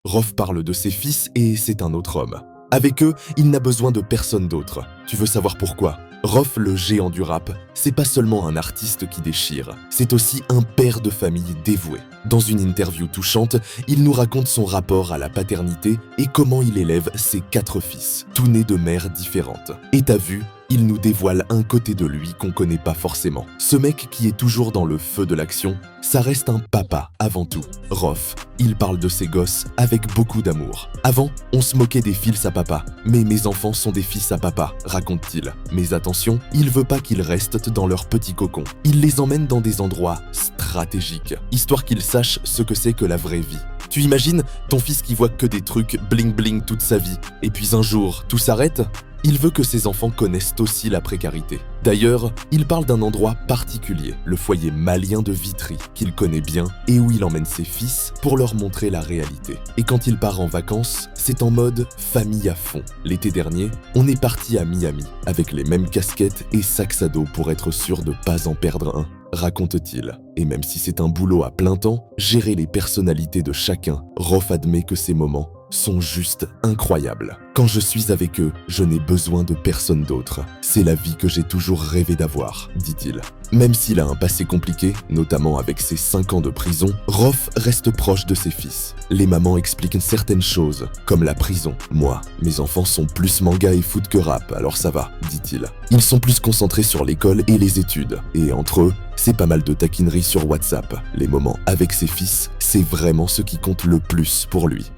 Rof parle de ses fils et c'est un autre homme. Avec eux, il n'a besoin de personne d'autre. Tu veux savoir pourquoi? Rof, le géant du rap, c'est pas seulement un artiste qui déchire, c'est aussi un père de famille dévoué. Dans une interview touchante, il nous raconte son rapport à la paternité et comment il élève ses 4 fils, tous nés de mères différentes. Et t'as vu, il nous dévoile un côté de lui qu'on connaît pas forcément. Ce mec qui est toujours dans le feu de l'action, ça reste un papa avant tout. Rof, il parle de ses gosses avec beaucoup d'amour. Avant, on se moquait des fils à papa, mais mes enfants sont des fils à papa, raconte-t-il. Mais attention, il veut pas qu'ils restent dans leur petit cocon. Il les emmène dans des endroits stratégiques, histoire qu'ils sachent ce que c'est que la vraie vie. Tu imagines ton fils qui voit que des trucs bling bling toute sa vie, et puis un jour, tout s'arrête? Il veut que ses enfants connaissent aussi la précarité. D'ailleurs, il parle d'un endroit particulier, le foyer malien de Vitry, qu'il connaît bien et où il emmène ses fils pour leur montrer la réalité. Et quand il part en vacances, c'est en mode famille à fond. L'été dernier, on est parti à Miami, avec les mêmes casquettes et sacs à dos pour être sûr de pas en perdre un, raconte-t-il. Et même si c'est un boulot à plein temps, gérer les personnalités de chacun, Rof admet que ces moments sont juste incroyables. Quand je suis avec eux, je n'ai besoin de personne d'autre. C'est la vie que j'ai toujours rêvé d'avoir, dit-il. Même s'il a un passé compliqué, notamment avec ses 5 ans de prison, Rof reste proche de ses fils. Les mamans expliquent certaines choses, comme la prison. Moi, mes enfants sont plus manga et foot que rap, alors ça va, dit-il. Ils sont plus concentrés sur l'école et les études. Et entre eux, c'est pas mal de taquineries sur WhatsApp. Les moments avec ses fils, c'est vraiment ce qui compte le plus pour lui.